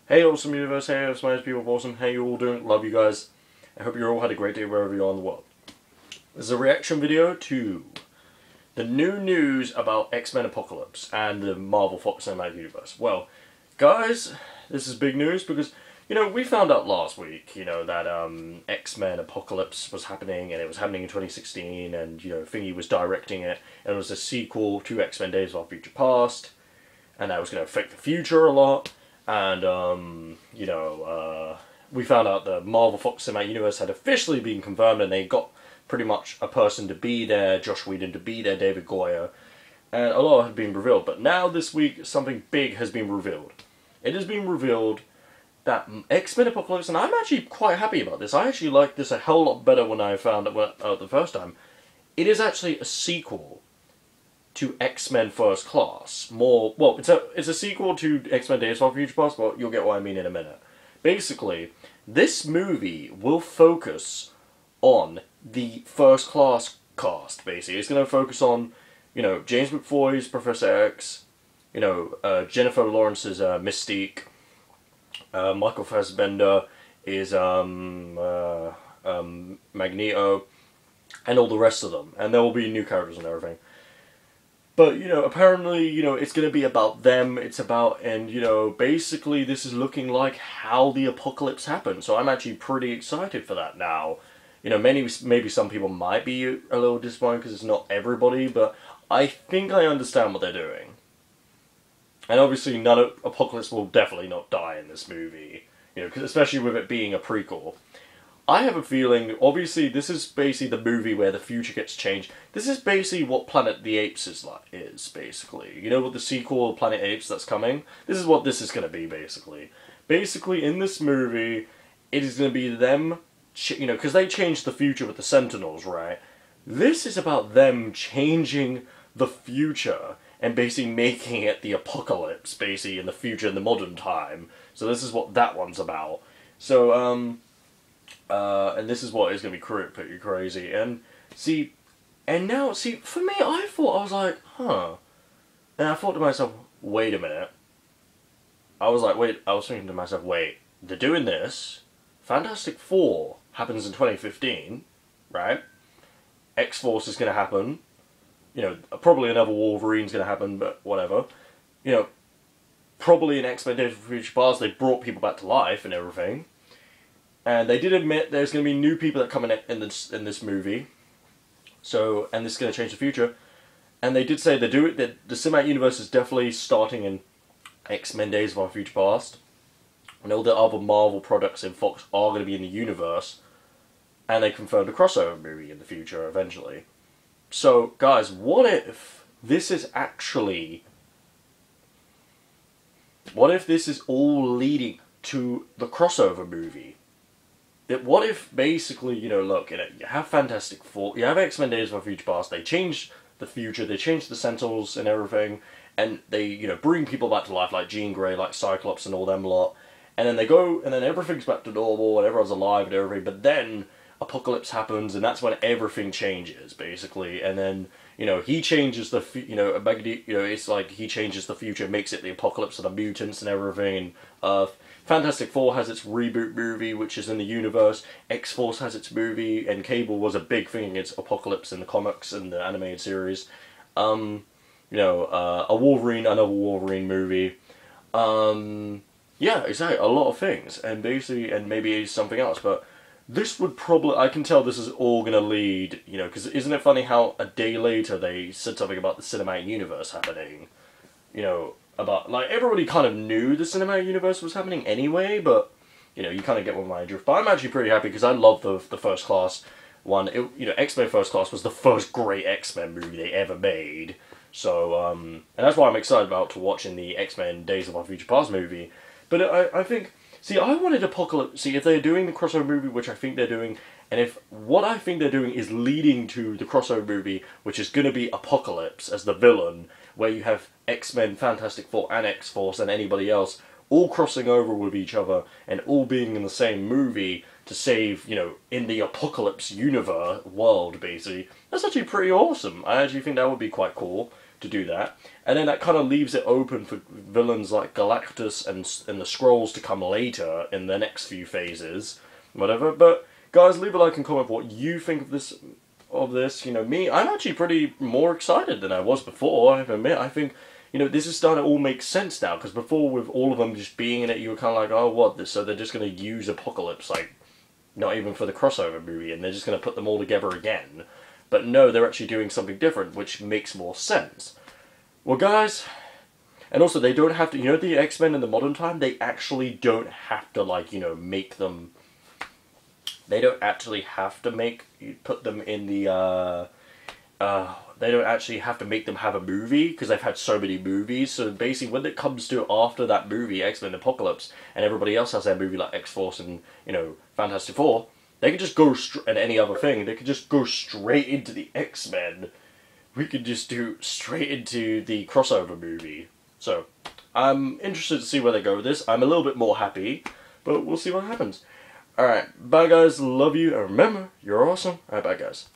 Hey awesome universe, hey awesome people of awesome, how you all doing? Love you guys. I hope you all had a great day wherever you are in the world. This is a reaction video to the new news about X Men Apocalypse and the Marvel Fox Cinematic Universe. Well, guys, this is big news because, we found out last week, that X Men Apocalypse was happening and it was happening in 2016 and, Thingy was directing it and it was a sequel to X Men Days of Our Future Past and that was going to affect the future a lot. And, we found out the Marvel Fox Cinematic Universe had officially been confirmed and they got pretty much a person to be there, Josh Whedon to be there, David Goyer, and a lot had been revealed. But now this week, something big has been revealed. It has been revealed that X Men Apocalypse, and I'm actually quite happy about this. I actually liked this a hell lot better when I found it out the first time. It is actually a sequel to X Men First Class. It's a sequel to X Men Days of Our Future Past, but you'll get what I mean in a minute. Basically, this movie will focus on the First Class cast, basically. It's going to focus on, James McFoy's Professor X, Jennifer Lawrence's Mystique, Michael Fassbender is Magneto, and all the rest of them. And there will be new characters and everything. But, apparently, it's going to be about them, it's about, and, basically this is looking like how the apocalypse happened. So I'm actually pretty excited for that now. Maybe some people might be a little disappointed because it's not everybody, but I think I understand what they're doing. And obviously Apocalypse will definitely not die in this movie, because especially with it being a prequel. I have a feeling, obviously, this is basically the movie where the future gets changed. This is basically what Planet of the Apes is basically. You know what the sequel of Planet Apes that's coming? This is what this is going to be, basically. Basically, in this movie, it is going to be them, because they changed the future with the Sentinels, right? This is about them changing the future and basically making it the apocalypse, basically, in the future, in the modern time. So this is what that one's about. So, and this is what is going to be pretty crazy. And now, for me, I was like, huh. And I thought to myself, wait a minute. I was thinking to myself, wait, they're doing this. Fantastic Four happens in 2015, right? X-Force is going to happen. Probably another Wolverine's going to happen, but whatever. Probably in X Men Days of Future Past, they brought people back to life and everything. And they did admit there's going to be new people that come in this movie. So, and this is going to change the future. And they did say that the cinematic universe is definitely starting in X Men Days of Our Future Past. And all the other Marvel products in Fox are going to be in the universe. And they confirmed a crossover movie in the future eventually. So, guys, what if this is actually... What if this is all leading to the crossover movie? What if, basically, look, you have Fantastic Four, you have X Men Days of Our Future Past, they change the future, they change the Sentinels and everything, and they, bring people back to life, like Jean Grey, like Cyclops and all them lot, and then they go, and then everything's back to normal, and everyone's alive and everything, but then Apocalypse happens, and that's when everything changes, basically, and then, he changes the, it's like he changes the future, makes it the apocalypse of the mutants and everything, and Earth. Fantastic Four has its reboot movie, which is in the universe. X-Force has its movie, and Cable was a big thing against Apocalypse in the comics and the animated series. A Wolverine, another Wolverine movie. Yeah, exactly, a lot of things, and basically, and maybe something else, but this would probably, I can tell this is all going to lead, because isn't it funny how a day later they said something about the cinematic universe happening, about, like, everybody kind of knew the cinematic universe was happening anyway, but, you kind of get what my drift. But I'm actually pretty happy, because I love the First Class one. X-Men First Class was the first great X-Men movie they ever made. So, and that's why I'm excited about watching the X-Men Days of Our Future Past movie. But I think, I wanted Apocalypse, if they're doing the crossover movie, which I think they're doing, and if what I think they're doing is leading to the crossover movie, which is going to be Apocalypse as the villain, where you have X-Men, Fantastic Four, and X-Force, and anybody else all crossing over with each other, and all being in the same movie to save, in the Apocalypse universe, world, basically. That's actually pretty awesome. I actually think that would be quite cool to do that, and then that kind of leaves it open for villains like Galactus and the Skrulls to come later in the next few phases, whatever. But guys, leave a like and comment what you think of this. You know, me, I'm actually pretty more excited than I was before. I have to admit, I think, you know, this is starting to all make sense now, because before, with all of them just being in it, you were kind of like, oh, what, this? So they're just going to use Apocalypse, like, not even for the crossover movie, and they're just going to put them all together again. But no, they're actually doing something different, which makes more sense. Well, guys, and also they don't have to, you know, the X-Men in the modern time, they actually don't have to, like, you know, make them... They don't actually have to put them in the, they don't actually have to make them have a movie, because they've had so many movies. So basically, when it comes to after that movie, X Men Apocalypse, and everybody else has their movie like X-Force and, you know, Fantastic Four, they can just go, and any other thing, they could just go straight into the X-Men. We could just do straight into the crossover movie. So, I'm interested to see where they go with this. I'm a little bit more happy, but we'll see what happens. Alright, bye guys, love you, and remember, you're awesome. Alright, bye guys.